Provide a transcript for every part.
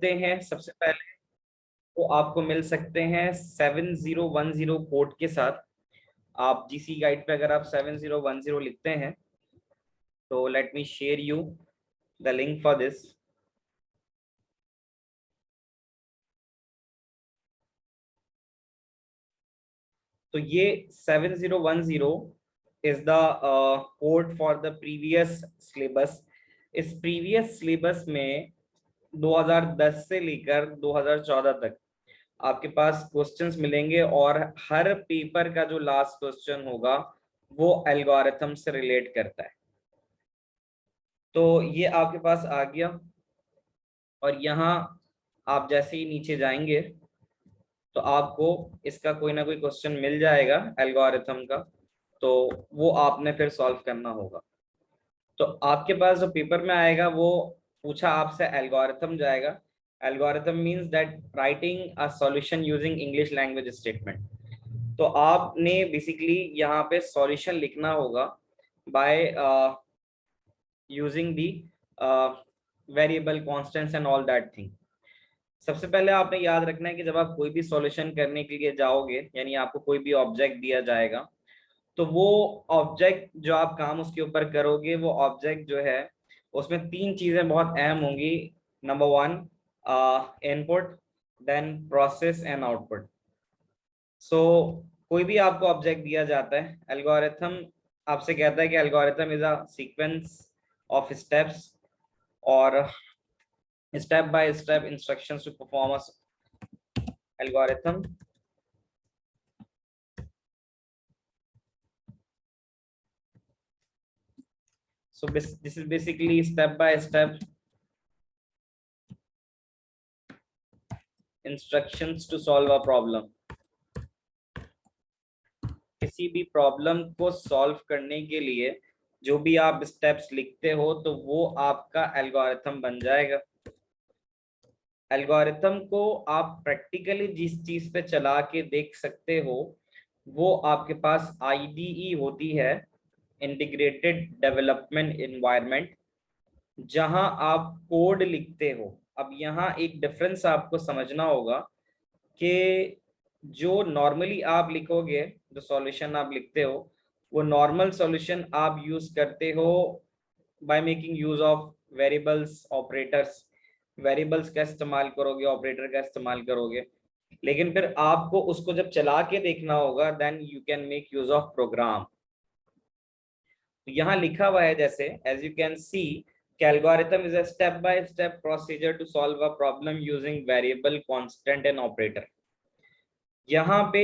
सकते हैं सबसे पहले, वो आपको मिल सकते हैं 7010 कोड के साथ। आप जीसी गाइड पे अगर आप 7010 लिखते हैं तो let me share you the link for this. तो ये 7010 is the code for the previous syllabus. इस प्रीवियस सिलेबस में 2010 से लेकर 2014 तक आपके पास क्वेश्चंस मिलेंगे, और हर पेपर का जो लास्ट क्वेश्चन होगा वो एल्गोरिथम से रिलेट करता है। तो ये आपके पास आ गया, और यहाँ आप जैसे ही नीचे जाएंगे तो आपको इसका कोई ना कोई क्वेश्चन मिल जाएगा एल्गोरिथम का, तो वो आपने फिर सॉल्व करना होगा। तो आपके पास जो पेपर में आएगा वो पूछा आपसे एल्गोरिथम जाएगा। Algorithm means that writing a solution using English language statement. तो आपने बेसिकली यहाँ पे सॉल्यूशन लिखना होगा by using the variable constants and all that thing. सबसे पहले आपने याद रखना है कि जब आप कोई भी सॉल्यूशन करने के लिए जाओगे, यानी आपको कोई भी ऑब्जेक्ट दिया जाएगा, तो वो ऑब्जेक्ट जो आप काम उसके ऊपर करोगे, वो ऑब्जेक्ट जो है उसमें तीन चीजें बहुत अहम होंगी। Number one, input, then process and output. So कोई भी आपको ऑब्जेक्ट दिया जाता है, एल्गोरिथम आपसे कहता है कि algorithm is a sequence of steps और step by step instructions to perform a algorithm. So this is basically step by step instructions to solve a problem. किसी भी प्रॉब्लम को सॉल्व करने के लिए जो भी आप स्टेप्स लिखते हो तो वो आपका एल्गोरिथम बन जाएगा। एल्गोरिथम को आप प्रैक्टिकली जिस चीज पे चला के देख सकते हो वो आपके पास आईडीई होती है, इंटीग्रेटेड डेवलपमेंट एनवायरनमेंट, जहां आप कोड लिखते हो। अब यहाँ एक डिफरेंस आपको समझना होगा कि जो नॉर्मली आप लिखोगे, जो सॉल्यूशन आप लिखते हो, वो नॉर्मल सॉल्यूशन आप यूज करते हो by making use of variables, operators. Variables का इस्तेमाल करोगे, ऑपरेटर का इस्तेमाल करोगे, लेकिन फिर आपको उसको जब चला के देखना होगा then you can make use of program. तो यहाँ लिखा हुआ है जैसे as you can see, algorithm is a step by step procedure to solve a problem using variable, constant and operator. यहाँ पे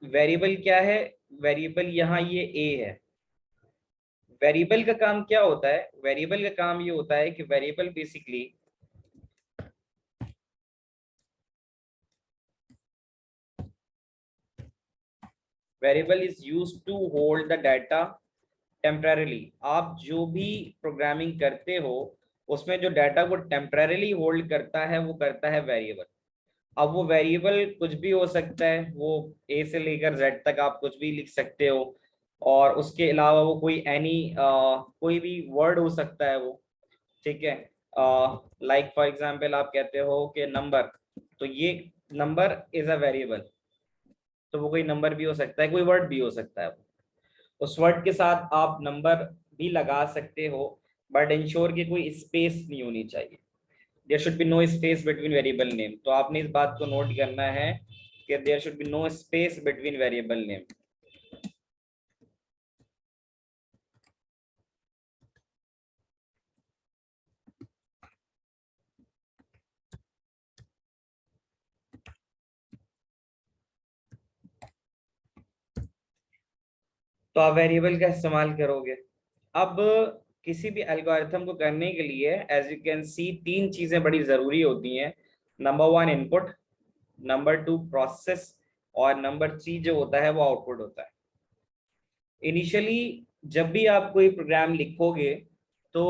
वेरिएबल क्या है? वेरिएबल यहाँ ये ए है। वेरिएबल का काम क्या होता है? वेरिएबल का काम ये होता है कि variable basically variable is used to hold the data temporarily. आप जो भी प्रोग्रामिंग करते हो उसमें जो डाटा को टेम्पररीली होल्ड करता है वो करता है वेरिएबल। अब वो वेरिएबल कुछ भी हो सकता है, वो ए से लेकर जेड तक आप कुछ भी लिख सकते हो, और उसके अलावा वो कोई एनी कोई भी वर्ड हो सकता है वो, ठीक है। लाइक फॉर एग्जांपल आप कहते हो कि नंबर, तो ये नंबर इज अ वेरिएबल, तो वो कोई नंबर भी हो सकता है, कोई वर्ड भी हो सकता है। उस वर्ड के साथ आप नंबर भी लगा सकते हो, बट इंश्योर कि कोई स्पेस नहीं होनी चाहिए। There should be no space between variable name. तो आपने इस बात को नोट करना है कि there should be no space between variable name. तो आप वेरिएबल का इस्तेमाल करोगे। अब किसी भी एल्गोरिथम को करने के लिए एज यू कैन सी तीन चीजें बड़ी जरूरी होती हैं। Number one input, number two process, और नंबर थ्री जो होता है वो आउटपुट होता है। इनिशियली जब भी आप कोई प्रोग्राम लिखोगे तो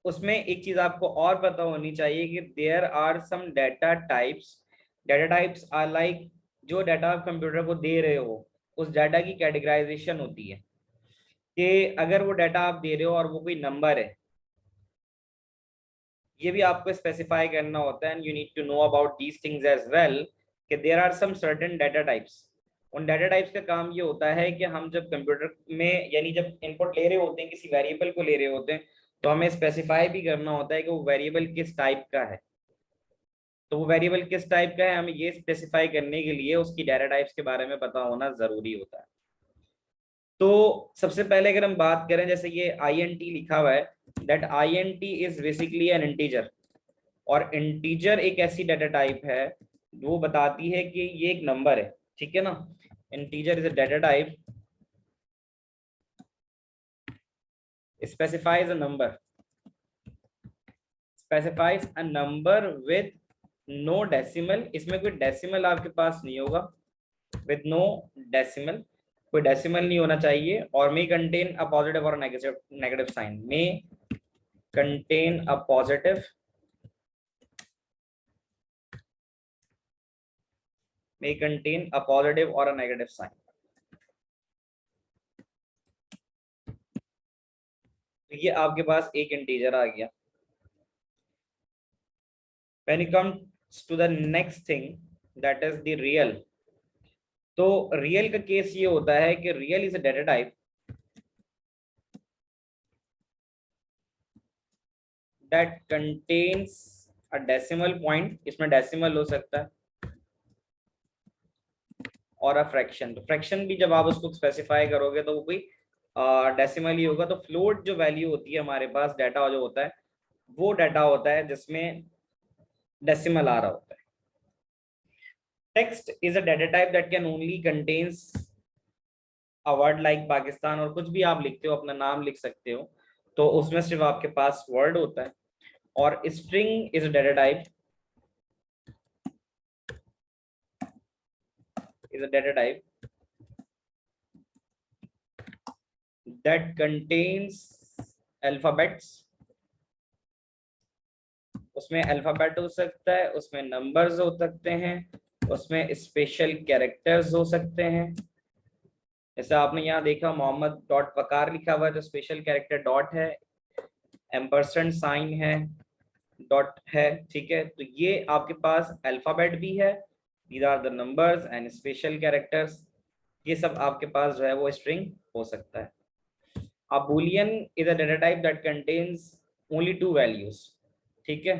उसमें एक चीज आपको और पता होनी चाहिए कि there are some data types. Data types are like, जो डाटा आप कंप्यूटर को दे रहे हो उस डाटा की कैटेगराइजेशन होती है कि अगर वो डाटा आप दे रहे हो और वो कोई नंबर है, ये भी आपको स्पेसिफाई करना होता है, and you need to know about these things as well कि there are some certain data types. उन डाटा टाइप्स का काम ये होता है कि हम जब कंप्यूटर में यानी जब इनपुट ले रहे होते हैं, किसी वेरिएबल को ले रहे होते हैं, तो हमें स्पेसिफाई भी करना होता है कि वो वेरिएबल किस टाइप का है। तो वो वेरिएबल किस टाइप का है हमें ये स्पेसिफाई करने के लिए उसकी डाटा टाइप्स के बारे में पता होना जरूरी होता है। तो सबसे पहले अगर हम बात करें, जैसे ये int लिखा हुआ है, that int is basically N integer. और इंटीजर एक ऐसी डाटा टाइप है वो बताती है कि ये एक नंबर है, ठीक है ना। Integer is a data type specifies a number specifies a number with no decimal। इसमें कोई डेसिमल आपके पास नहीं होगा, with no decimal, कोई डेसिमल नहीं होना चाहिए। और may contain a positive or a negative sign, may contain a positive may contain a positive or a negative sign। तो ये आपके पास एक इंटीजर आ गया। When it comes to the next thing, that is the real। तो real का case ये होता है कि real is a data type that contains a decimal point. इसमें डेसिमल हो सकता है और अ फ्रैक्शन। तो फ्रैक्शन भी जब आप उसको स्पेसिफाई करोगे तो वो कोई डेसिमल ही होगा। तो फ्लोट जो वैल्यू होती है हमारे पास, डाटा जो होता है वो डाटा होता है जिसमें डेसिमल आ रहा होता है। Text is a data type that can only contains a word like Pakistan, और कुछ भी आप लिखते हो, अपना नाम लिख सकते हो, तो उसमें सिर्फ आपके पास वर्ड होता है। और string is a data type that contains alphabets। उसमें अल्फाबेट हो सकता है, उसमें नंबर्स हो सकते हैं, उसमें स्पेशल कैरेक्टर्स हो सकते हैं। जैसे आपने यहाँ देखा मोहम्मद डॉट वकार लिखा हुआ है, तो स्पेशल कैरेक्टर डॉट है, एम्परसेंड साइन है, डॉट है, ठीक है। तो ये आपके पास अल्फाबेट भी है, these are the numbers and special characters. ये सब आपके पास जो है वो स्ट्रिंग हो सकता है। A boolean is a data type that contains only two values, ठीक है।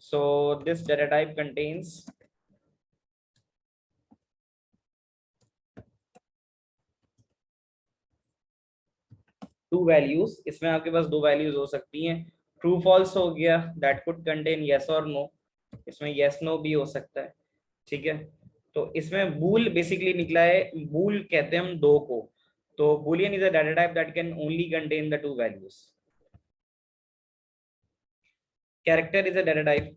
So this data type contains two values। इसमें आपके पास दो वैल्यूज हो सकती हैं। ट्रू फॉल्स हो गया, that could contain yes or no। इसमें yes no भी हो सकता है, ठीक है। तो इसमें बूल बेसिकली निकला है, बूल कहते हैं हम दो को। तो boolean is a data type that can only contain the two values। character is a data type।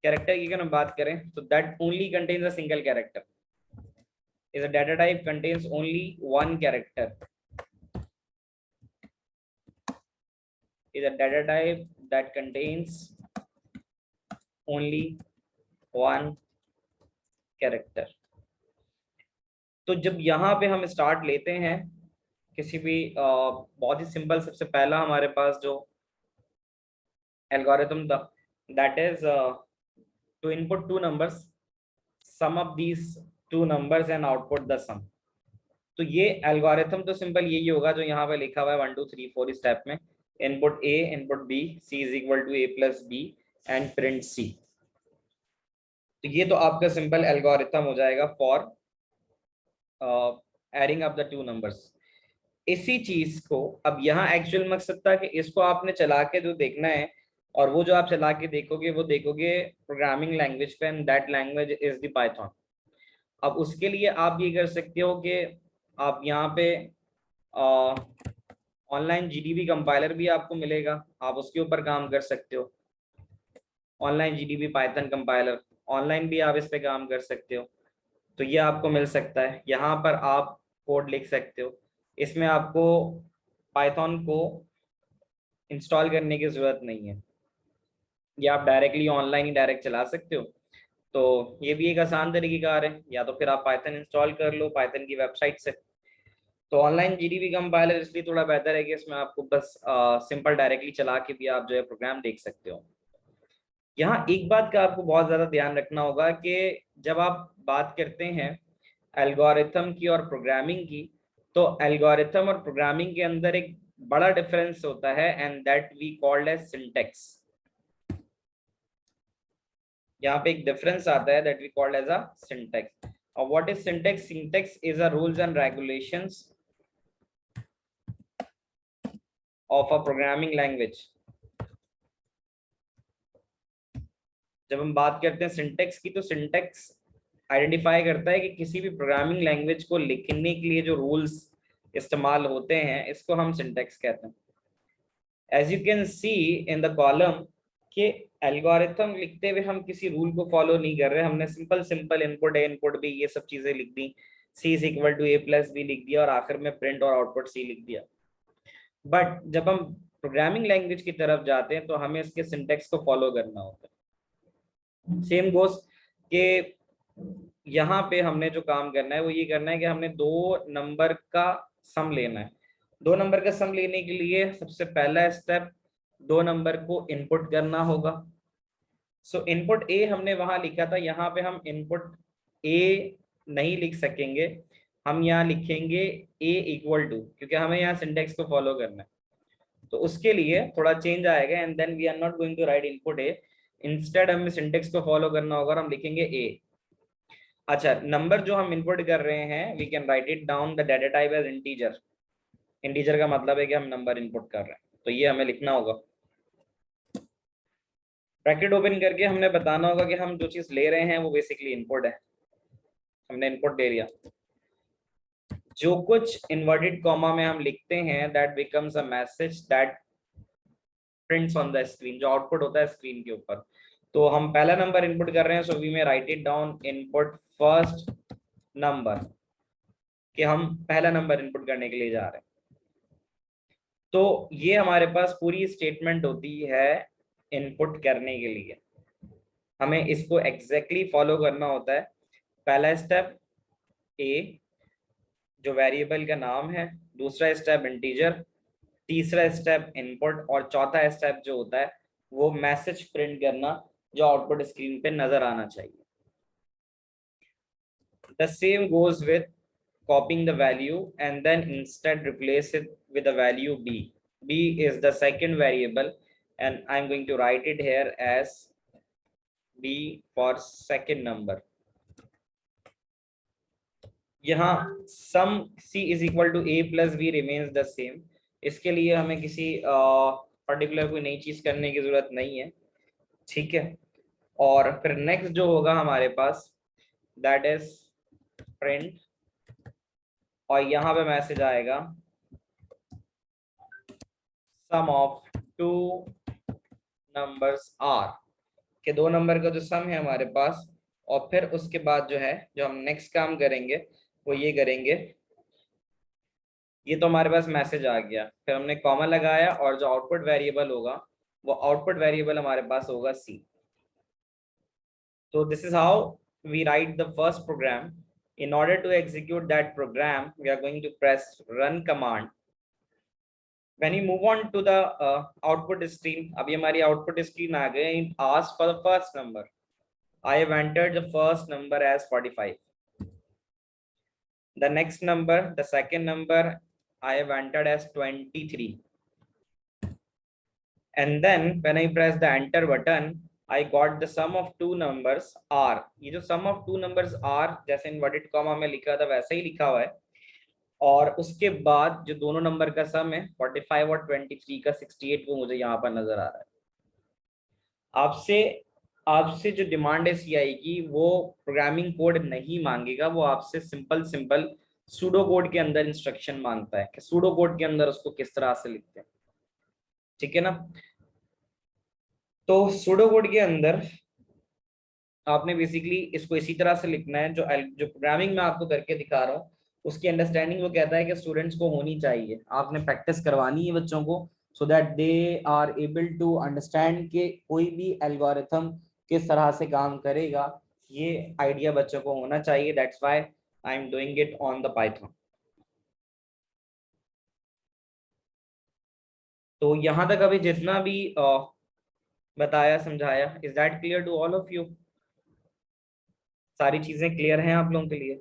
Character की अगर हम बात करें तो that only contains a single character, is a data type contains only one character, is a data type that contains only one character। तो जब यहाँ पे हम स्टार्ट लेते हैं किसी भी बहुत ही सिंपल, सबसे पहला हमारे पास जो एल्गोरिथम था, that is to input two numbers, sum of these two numbers and output the sum. तो ये एल्गोरिथम तो सिंपल यही होगा जो यहाँ पे लिखा हुआ है 1 2 3 4 स्टेप में, input A, input B, C is equal to A plus B and print C. तो ये तो आपका सिंपल एल्गोरिथम हो जाएगा for adding up the two numbers. इसी चीज को अब यहाँ एक्चुअल मकसद था कि इसको आपने चला के जो देखना है, और वो जो आप चला के देखोगे वो देखोगे प्रोग्रामिंग लैंग्वेज पे, and that language is the Python. अब उसके लिए आप ये कर सकते हो कि आप यहाँ पे ऑनलाइन जीडीबी कंपाइलर भी आपको मिलेगा, आप उसके ऊपर काम कर सकते हो। Online GDB Python compiler, online भी आप इस पे काम कर सकते हो। तो ये आपको मिल सकता है, यहाँ पर आप कोड लिख सकते हो। इसमें आपको पाइथन को इंस्टॉल करने की जरूरत नहीं है, ये आप डायरेक्टली ऑनलाइन ही डायरेक्ट चला सकते हो। तो ये भी एक आसान तरीके कार है, या तो फिर आप पाइथन इंस्टॉल कर लो पाइथन की वेबसाइट से। तो ऑनलाइन जीडीबी कंपाइलर इसलिए थोड़ा बेहतर है कि इसमें आपको बस सिंपल डायरेक्टली चला के भी आप जो है प्रोग्राम देख सकते हो। यहाँ एक बात का आपको बहुत ज्यादा ध्यान रखना होगा कि जब आप बात करते हैं एल्गोरिथम की और प्रोग्रामिंग की, तो एल्गोरिथम और प्रोग्रामिंग के अंदर एक बड़ा डिफरेंस होता है, and that we called as syntax. यहाँ पे एक डिफरेंस आता है that we called as a syntax. और what is syntax? Syntax is a rules and regulations of a programming language. जब हम बात करते हैं सिंटेक्स की, तो सिंटेक्स आइडेंटिफाई करता है कि किसी भी प्रोग्रामिंग लैंग्वेज को लिखने के लिए जो रूल्स इस्तेमाल होते हैं, इसको हम सिंटेक्स कहते हैं। As you can see in the column कि एल्गोरिथम लिखते हुए हम किसी रूल को फॉलो नहीं कर रहे, हमने simple simple input A input B ये सब चीजें लिख दी, C is equal to A plus B लिख दिया और आखिर में प्रिंट और आउटपुट सी लिख दिया। बट जब हम प्रोग्रामिंग लैंग्वेज की तरफ जाते हैं तो हमें इसके सिंटेक्स को फॉलो करना होता है। सेम गोस के यहाँ पे हमने जो काम करना है वो ये करना है कि हमने दो नंबर का सम लेना है। दो नंबर का सम लेने के लिए सबसे पहला स्टेप दो नंबर को इनपुट करना होगा। सो इनपुट ए हमने वहां लिखा था, यहाँ पे हम इनपुट ए नहीं लिख सकेंगे, हम यहाँ लिखेंगे ए इक्वल टू, क्योंकि हमें यहाँ सिंटेक्स को फॉलो करना है। तो उसके लिए थोड़ा चेंज आएगा, and then we are not going to write input A, instead हमें सिंटेक्स को फॉलो करना होगा और हम लिखेंगे ए। अच्छा, नंबर जो हम इनपुट कर रहे हैं we can write it down the data type as integer. Integer का मतलब है कि हम नंबर इनपुट कर रहे हैं, तो ये हमें लिखना होगा। ब्रैकेट ओपन करके हमने बताना होगा कि हम जो चीज ले रहे हैं वो बेसिकली इनपुट है। हमने इनपुट दे दिया, जो कुछ इन्वर्टेड कॉमा में हम लिखते हैं that becomes a message that prints on the screen, जो आउटपुट होता है स्क्रीन के ऊपर। तो हम पहला नंबर इनपुट कर रहे हैं, सो वी में right it down input first number, कि हम पहला नंबर इनपुट करने के लिए जा रहे हैं। तो ये हमारे पास पूरी स्टेटमेंट होती है इनपुट करने के लिए। हमें इसको एग्जैक्टली फॉलो करना होता है। पहला स्टेप ए, जो वेरिएबल का नाम है, दूसरा स्टेप इंटीजर, तीसरा स्टेप इनपुट, और चौथा स्टेप जो होता है वो मैसेज प्रिंट करना, जो आउटपुट स्क्रीन पे नजर आना चाहिए। The same goes with copying the value and then instead replace it with the value b. B is the second variable, and I'm going to write it here as b for second number. यहाँ sum c is equal to a plus b remains the same। इसके लिए हमें किसी particular कोई नई चीज करने की जरूरत नहीं है, ठीक है। और फिर नेक्स्ट जो होगा हमारे पास दैट इज प्रिंट, और यहाँ पे मैसेज आएगा सम ऑफ टू नंबर्स आर, के दो नंबर का जो सम है हमारे पास। और फिर उसके बाद जो है, जो हम नेक्स्ट काम करेंगे वो ये करेंगे, ये तो हमारे पास मैसेज आ गया, फिर हमने कॉमा लगाया और जो आउटपुट वेरिएबल होगा वो आउटपुट वेरिएबल हमारे पास होगा सी। तो this is how we write the first program. In order to execute that program, we are going to press run command. When you move on to the output stream, अभी हमारी output screen आ गई, it asks for the first number. I have entered the first number as 45. The next number, the second number, I have entered as 23. And then when I press the enter button, I got the sum of two numbers r। ये जो sum of two numbers r जैसे inverted comma में लिखा था वैसे ही लिखा हुआ है। और उसके बाद जो दोनों नंबर का सम है 45 और 23 का 68, वो मुझे यहाँ पर नजर आ रहा है। आपसे आपसे जो डिमांड है सीआई की, वो प्रोग्रामिंग कोड नहीं मांगेगा, वो आपसे सिंपल सिंपल सूडो कोड के अंदर इंस्ट्रक्शन मांगता है कि सूडो कोड के अंदर उसको किस तरह से लिखते हैं, ठीक है ना। तो सूडो कोड के अंदर आपने बेसिकली इसको इसी तरह से लिखना है, जो प्रोग्रामिंग मैं आपको करके दिखा रहा हूँ उसकी अंडरस्टैंडिंग वो कहता है कि स्टूडेंट्स को होनी चाहिए, आपने प्रैक्टिस करवानी है बच्चों को, so that they are able to understand कि कोई भी एल्गोरिथम किस तरह से काम करेगा, ये आइडिया बच्चों को होना चाहिए। That's why I am doing it on the Python. तो यहाँ तक अभी जितना भी बताया समझाया? Is that clear to all of you? सारी चीजें क्लियर हैं आप लोगों के लिए?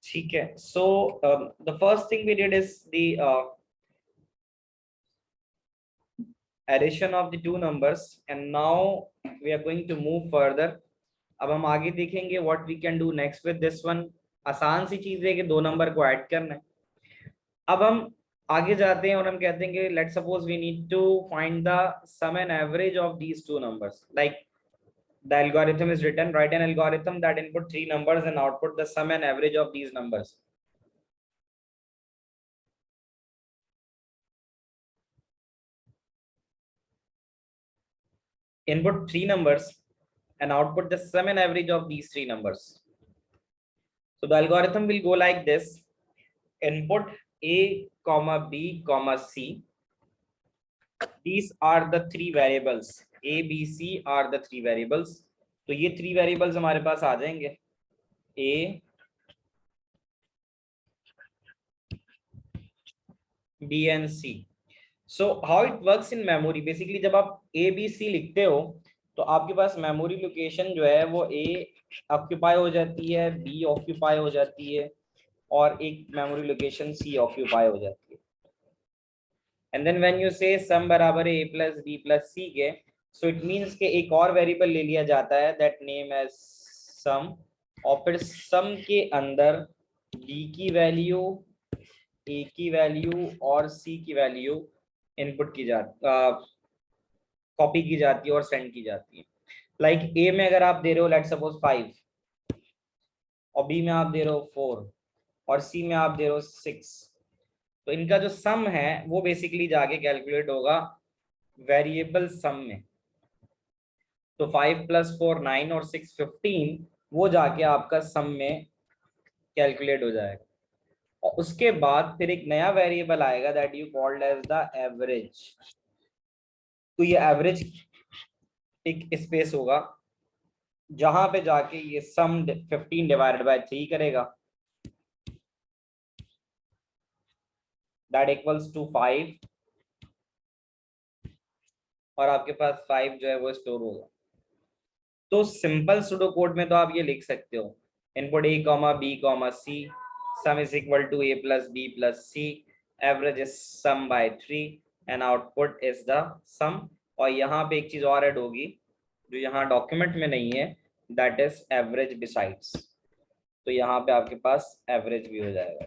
ठीक है. So the first thing we did is the addition of the two numbers, and now we are going to move further. अब हम आगे देखेंगे what we can do next with this one. आसान सी चीज है कि दो नंबर को ऐड करना है. अब हम आगे जाते हैं और हम कहते हैं कि let's suppose we need to find the sum and average of these two numbers. Like the algorithm is written, write an algorithm that input three numbers and output the sum and average of these numbers. Input three numbers and output the sum and average of these three numbers. So the algorithm will go like this: input a comma b comma c. These are the three variables. A b c are the three variables. तो ये three variables हमारे पास आ जाएंगे. A B and C. So how it works in memory? Basically जब आप A B C लिखते हो तो आपके पास मेमोरी लोकेशन जो है वो A ऑक्यूपाई हो जाती है, B ऑक्यूपाई हो जाती है और एक मेमोरी लोकेशन C ऑक्यूपाई हो जाती है. एंड देन व्हेन यू से सम बराबर है A plus B plus C के, सो इट मींस के एक और वेरिएबल ले लिया जाता है दैट नेम एज सम, और फिर सम के अंदर B की वैल्यू, A की वैल्यू और C की वैल्यू इनपुट की जाती, कॉपी की जाती है और सेंड की जाती है. लाइक A में अगर आप दे रहे हो लेट्स सपोज 5 और B में आप दे रहे हो 4 और C में आप दे रहे हो 6, तो इनका जो सम है वो बेसिकली जाके कैलकुलेट होगा वेरिएबल सम में. तो 5 प्लस 4 9 और 6 15, वो जाके आपका सम में कैलकुलेट हो जाएगा. और उसके बाद फिर एक नया वेरिएबल आएगा that you called as the average. तो ये एवरेज एक स्पेस होगा जहां पे जाके ये सम 15 डिवाइडेड बाय 3 करेगा, दैट इक्वल्स टू 5, और आपके पास 5 जो है वो स्टोर होगा. तो सिंपल सुडो कोड में तो आप ये लिख सकते हो input A comma B comma C, sum is equal to A plus B plus C, average is sum by 3 and output is the sum. और यहाँ पे एक चीज और ऐड होगी जो यहाँ डॉक्यूमेंट में नहीं है, दैट इज एवरेज बिसाइड्स. तो यहाँ पे आपके पास एवरेज भी हो जाएगा.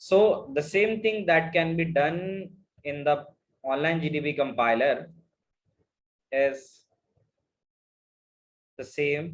So the same thing that can be done in the online GDB compiler is the same.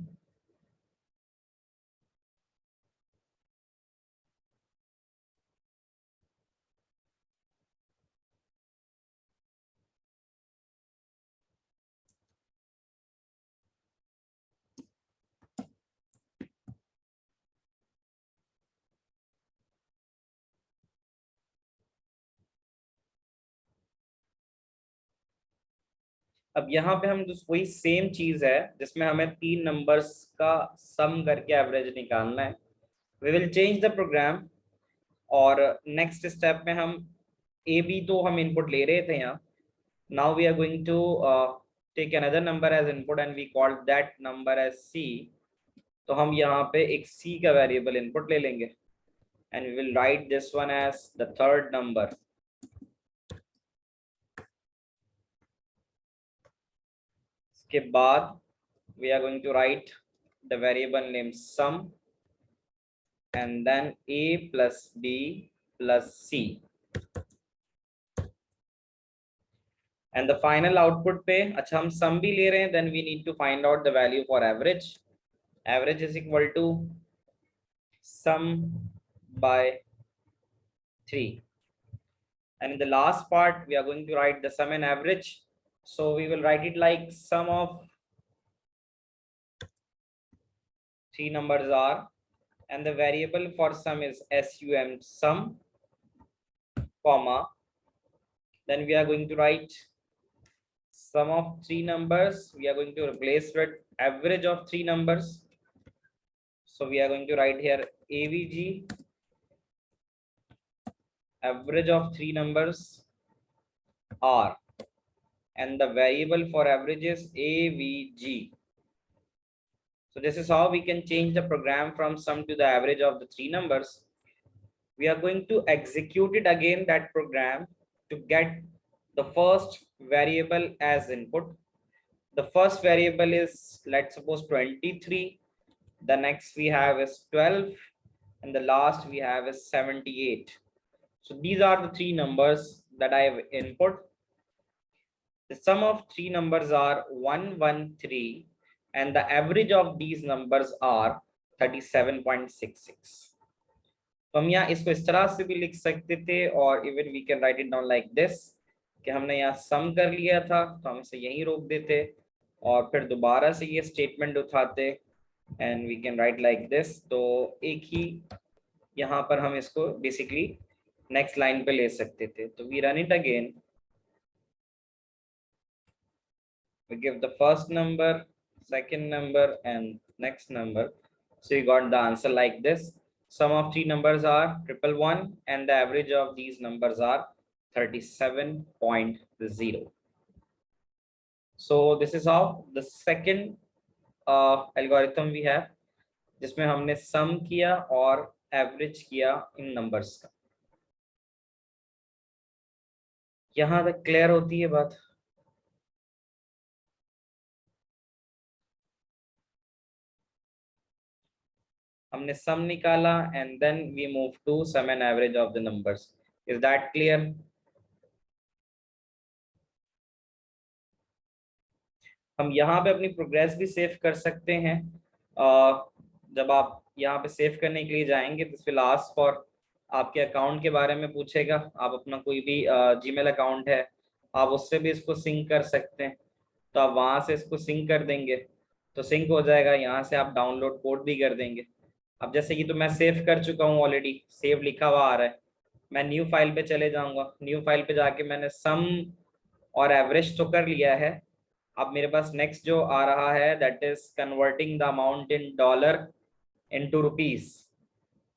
अब यहाँ पे हम वही सेम चीज है जिसमें हमें तीन नंबर्स का सम करके एवरेज निकालना है. We will change the program, और नेक्स्ट स्टेप में हम ए बी तो हम इनपुट ले रहे थे यहाँ. Now we are going to take another number as input and we call that number as C. तो हम यहाँ पे एक सी का वेरिएबल इनपुट ले लेंगे and we will write this one as the third number. के बाद we are going to write the variable name sum and then A plus B plus C, and the final output पे अच्छा हम sum भी ले रहे हैं, then we need to find out the value for average. Average is equal to sum by 3, and in the last part we are going to write the sum and average. So we will write it like sum of three numbers are, and the variable for sum is sum sum, comma, then we are going to write sum of three numbers we are going to replace with average of three numbers. So we are going to write here avg, average of three numbers r, and the variable for average is avg. So this is how we can change the program from sum to the average of the three numbers. We are going to execute it again, that program, to get the first variable as input. The first variable is, let's suppose, 23. The next we have is 12, and the last we have is 78. So these are the three numbers that I have input. The sum of three numbers are 113, and the average of these numbers are 37.66. तो हम यहाँ इसको इस तरह से भी लिख सकते थे, और even we can write it down like this, कि हमने यहाँ सम कर लिया था तो हम इसे यहीं रोक देते और फिर दोबारा से ये स्टेटमेंट उठाते, and we can write like this. तो एक ही यहाँ पर हम इसको बेसिकली नेक्स्ट लाइन पे ले सकते थे. तो we run it again, we give the first number, second number, and next number. So you got the answer like this. Sum of three numbers are 111, and the average of these numbers are 37.0. So this is how the second algorithm we have, जिसमें हमने sum किया और average किया इन numbers का. यहाँ तक clear होती है बात? हमने सम निकाला and then we move to sum and average of the numbers. Is that clear? हम यहाँ पे अपनी प्रोग्रेस भी सेव कर सकते हैं. जब आप यहाँ पे सेव करने के लिए जाएंगे तो विल आस्क फॉर आपके अकाउंट के बारे में पूछेगा. आप अपना कोई भी जीमेल अकाउंट है, आप उससे भी इसको सिंक कर सकते हैं. तो आप वहाँ से इसको सिंक कर देंगे तो सिंक हो जाएगा. यहाँ से आप डाउनलोड कोड भी कर देंगे. अब जैसे कि तो मैं सेव कर चुका हूँ ऑलरेडी, सेव लिखा हुआ आ रहा है. मैं न्यू फाइल पे चले जाऊंगा. न्यू फाइल पे जाके मैंने सम और एवरेज तो कर लिया है. अब मेरे पास नेक्स्ट जो आ रहा है that is converting the amount in dollar into rupees.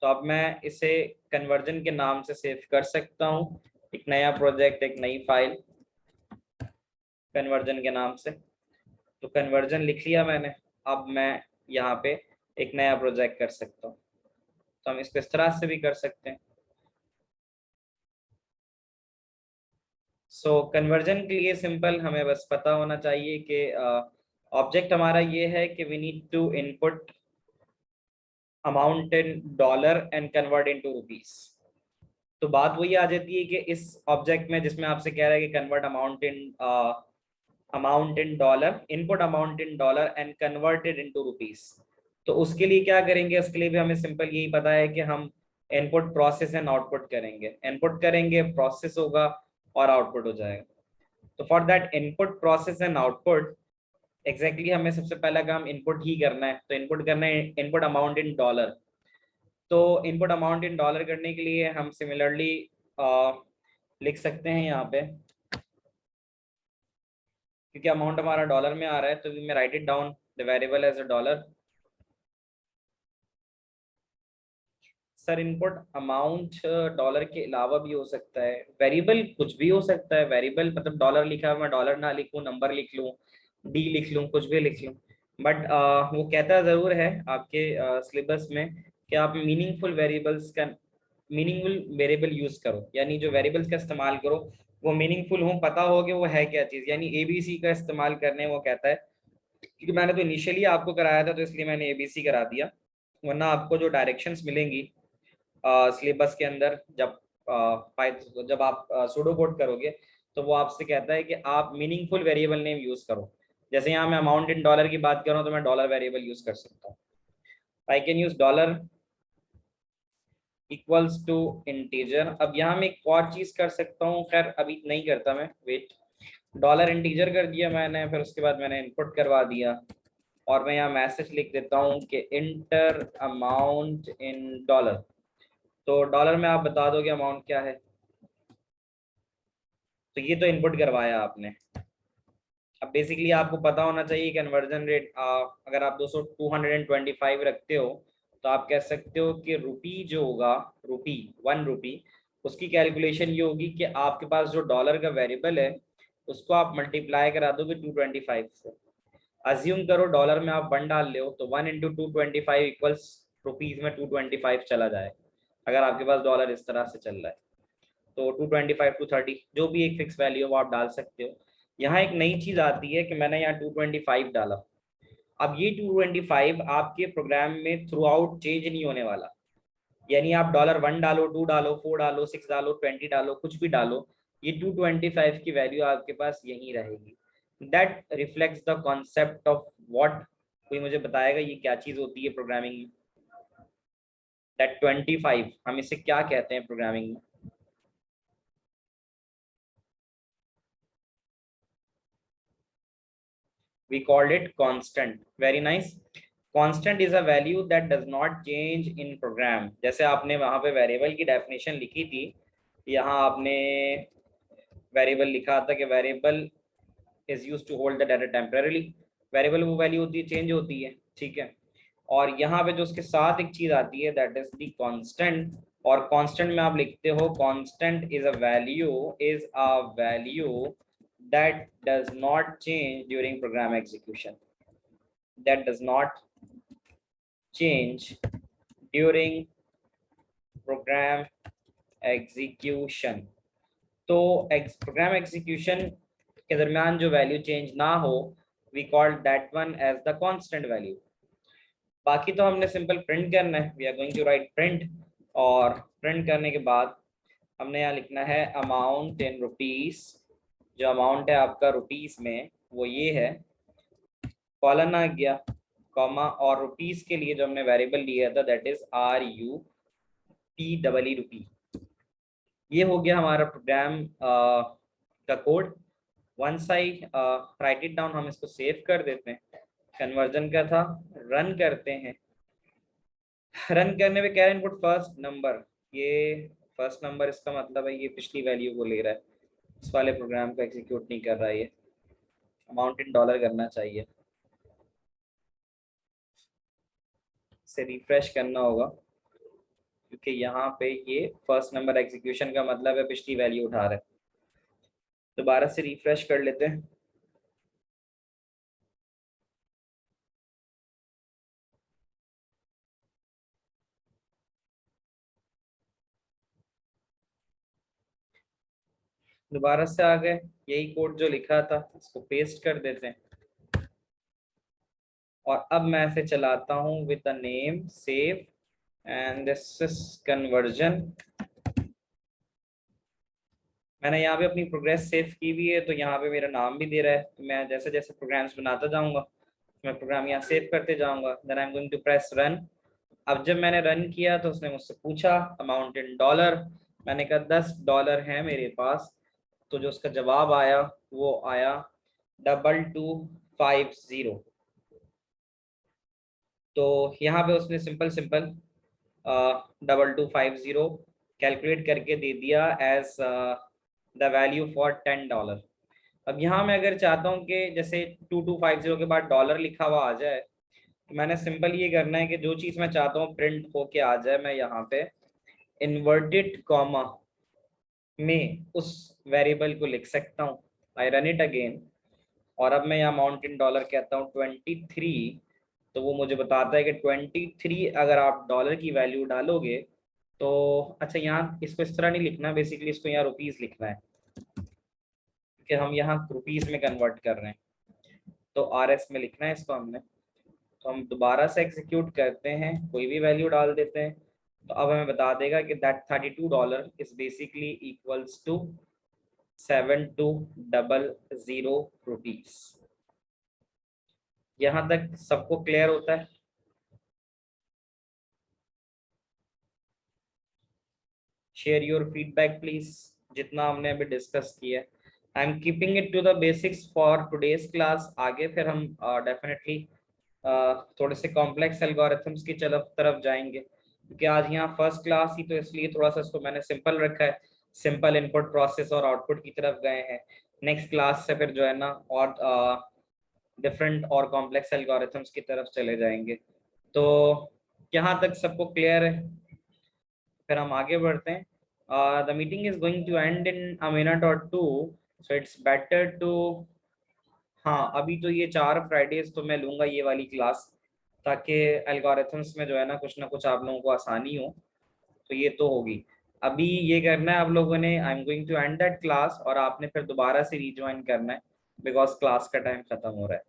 तो अब मैं इसे कन्वर्जन के नाम से सेव कर सकता हूँ. एक नया प्रोजेक्ट, एक नई फाइल कन्वर्जन के नाम से. तो कन्वर्जन लिख लिया मैंने. अब मैं यहाँ पे एक नया प्रोजेक्ट कर सकता हूँ. तो हम इसको इस तरह से भी कर सकते हैं. सो कन्वर्जन के लिए सिंपल हमें बस पता होना चाहिए कि ऑब्जेक्ट हमारा ये है कि we need to input amount in dollar and convert into rupees. तो बात वही आ जाती है कि इस ऑब्जेक्ट में जिसमें आपसे कह रहा है कि convert amount in dollar, input amount in dollar and converted into rupees. तो उसके लिए क्या करेंगे? उसके लिए भी हमें सिंपल यही पता है कि हम इनपुट, प्रोसेस एंड आउटपुट करेंगे. इनपुट करेंगे, प्रोसेस होगा और आउटपुट हो जाएगा. तो for that input, process and output exactly हमें सबसे पहला काम इनपुट ही करना है. तो इनपुट करना है इनपुट अमाउंट इन डॉलर. तो इनपुट अमाउंट इन डॉलर करने के लिए हम सिमिलरली लिख सकते हैं यहाँ पे, क्योंकि अमाउंट हमारा डॉलर में आ रहा है तो we may write it down the variable as a dollar. Sir input amount dollar के अलावा भी हो सकता है, वेरिएबल कुछ भी हो सकता है. वेरिएबल मतलब डॉलर लिखा है, मैं डॉलर ना लिखूं, नंबर लिख लूं, डी लिख लूं, कुछ भी लिख लूं. बट वो कहता जरूर है आपके सिलेबस में कि आप मीनिंगफुल वेरिएबल यूज करो, यानी जो वेरिएबल्स का इस्तेमाल करो वो मीनिंगफुल हो, पता हो कि वो है क्या चीज. यानी एबीसी का इस्तेमाल करने वो कहता है, क्योंकि मैंने तो इनिशियली आपको कराया था तो इसलिए मैंने एबीसी करा दिया. वरना आपको जो डायरेक्शंस मिलेंगी सिलेबस के अंदर, जब आप सूडो कोड करोगे तो वो आपसे कहता है कि आप मीनिंगफुल वेरिएबल नेम यूज करो. जैसे यहाँ मैं अमाउंट इन डॉलर की बात कर रहा हूँ तो मैं डॉलर वेरिएबल यूज कर सकता हूँ. I can use dollar equals to integer. अब यहाँ मैं एक और चीज कर सकता हूँ, खैर अभी नहीं करता मैं, वेट. डॉलर इंटीजर कर दिया मैंने, फिर उसके बाद मैंने इनपुट करवा दिया और मैं यहाँ मैसेज लिख देता हूँ कि इंटर अमाउंट इन डॉलर. तो डॉलर में आप बता दो कि अमाउंट क्या है. तो ये तो इनपुट करवाया आपने. अब बेसिकली आपको पता होना चाहिए कन्वर्जन रेट, अगर आप 225 रखते हो तो आप कह सकते हो कि रुपी जो होगा, रुपी 1 रुपी, उसकी कैलकुलेशन ये होगी कि आपके पास जो डॉलर का वेरिएबल है उसको आप मल्टीप्लाई करा दोगे 225 से। अज्यूम करो डॉलर में आप 1 डाल रहे हो तो 1 × 225 इक्वल्स रुपीज में 225 चला जाए, अगर आपके पास डॉलर इस तरह से चल रहा है। तो 225 230 जो भी एक फिक्स वैल्यू हो वो आप डाल सकते हो। यहाँ एक नई चीज आती है कि मैंने यहाँ 225 डाला। अब ये 225 आपके प्रोग्राम में थ्रू आउट चेंज नहीं होने वाला, यानी आप $1 डालो, 2 डालो, 4 डालो, 6 डालो, 20 डालो, कुछ भी डालो, ये 225 की वैल्यू आपके पास यही रहेगी। That reflects the concept of what, कोई मुझे बताएगा ये क्या चीज होती है प्रोग्रामिंग में? दैट 25 हम इसे क्या कहते हैं प्रोग्रामिंग में? We called it constant. Very nice. Constant is a value that does not change in program. जैसे आपने वहां पे वेरिएबल की डेफिनेशन लिखी थी, यहाँ आपने वेरिएबल लिखा था कि variable is use to hold the data temporarily. Variable वो वैल्यू होती है, चेंज होती है, ठीक है। और यहाँ पे जो उसके साथ एक चीज आती है दैट इज द कांस्टेंट, और कांस्टेंट में आप लिखते हो constant is a value that does not change during program execution, that does not change during program execution। तो प्रोग्राम एग्जीक्यूशन के दरमियान जो वैल्यू चेंज ना हो, we call that one as the constant value. बाकी तो हमने सिंपल प्रिंट करना है, we are going to write print, और प्रिंट करने के बाद हमने यहाँ लिखना है अमाउंट इन रुपीस। जो अमाउंट है आपका रुपीस में वो ये है, कॉलन आ गया, कॉमा, और रुपीस के लिए जो हमने वेरिएबल लिया था दैट इज RUP रुपी। ये हो गया हमारा प्रोग्राम का code. Once I write it down, हम इसको सेव कर देते हैं। कन्वर्जन का था, रन करते हैं। रन करने में क्या इनपुट फर्स्ट नंबर, ये फर्स्ट नंबर इसका मतलब है ये पिछली वैल्यू को ले रहा है, इस वाले प्रोग्राम को एग्जीक्यूट नहीं कर रहा है, ये अमाउंट इन डॉलर करना चाहिए। से रिफ्रेश करना होगा क्योंकि यहाँ पे ये फर्स्ट नंबर एग्जीक्यूशन का मतलब है पिछली वैल्यू उठा रहे हैं। दोबारा से रिफ्रेश कर लेते हैं। दोबारा से आ गए, यही कोड जो लिखा था इसको पेस्ट कर देते हैं, और अब मैं इसे चलाता हूँ with the name save and this is conversion. मैंने यहाँ पे अपनी प्रोग्रेस सेव की हुई है, तो यहाँ पे मेरा नाम भी दे रहा है। तो मैं जैसे जैसे प्रोग्राम्स बनाता जाऊंगा मैं प्रोग्राम यहाँ सेव करते जाऊंगा। Then I am going to press run. अब जब मैंने रन किया तो उसने मुझसे पूछा अमाउंट इन डॉलर, मैंने कहा $10 है मेरे पास, तो जो उसका जवाब आया वो आया 2250। तो यहाँ पे उसने सिंपल 2250 कैलकुलेट करके दे दिया एज द वैल्यू फॉर $10। अब यहाँ मैं अगर चाहता हूँ कि जैसे 2250 के बाद डॉलर लिखा हुआ आ जाए, तो मैंने सिंपल ये करना है कि जो चीज़ मैं चाहता हूँ प्रिंट होके आ जाए, मैं यहाँ पे इन्वर्टेड कॉमा में उस वेरिएबल को लिख सकता हूँ। आई रन इट अगेन, और अब मैं यहाँ अमाउंट इन डॉलर कहता हूँ 23, तो वो मुझे बताता है कि 23 अगर आप डॉलर की वैल्यू डालोगे तो, अच्छा यहाँ इसको इस तरह नहीं लिखना, बेसिकली इसको यहाँ रुपीस लिखना है कि हम यहाँ रुपीस में कन्वर्ट कर रहे हैं, तो RS में लिखना है इसको हमने। तो हम दोबारा से एग्जीक्यूट करते हैं, कोई भी वैल्यू डाल देते हैं, तो अब हमें बता देगा कि that $32 is basically equals to 7200 rupees. यहाँ तक सबको क्लियर होता है? शेयर योर फीडबैक प्लीज, जितना हमने अभी डिस्कस किया। I am keeping it to the basics for today's class. आगे फिर हम डेफिनेटली थोड़े से कॉम्प्लेक्स एल्गोरिथम्स की तरफ जाएंगे, क्योंकि आज यहाँ फर्स्ट क्लास ही तो इसलिए थोड़ा सा इसको मैंने सिंपल रखा है। सिंपल इनपुट प्रोसेस और आउटपुट की तरफ गए हैं, नेक्स्ट क्लास से फिर जो है ना और डिफरेंट और कॉम्प्लेक्स एल्गोरिथम्स की तरफ चले जाएंगे। तो यहाँ तक सबको क्लियर है? फिर हम आगे बढ़ते हैं। The meeting is going to end in a minute or two, so it's better to, हाँ अभी तो ये 4 फ्राइडेज तो मैं लूंगा ये वाली क्लास, ताकि एल्गोरिथम्स में जो है ना कुछ आप लोगों को आसानी हो। तो ये तो होगी। अभी ये करना है आप लोगों ने, I am going to end that class, और आपने फिर दोबारा से रिज्वाइन करना है बिकॉज क्लास का टाइम खत्म हो रहा है।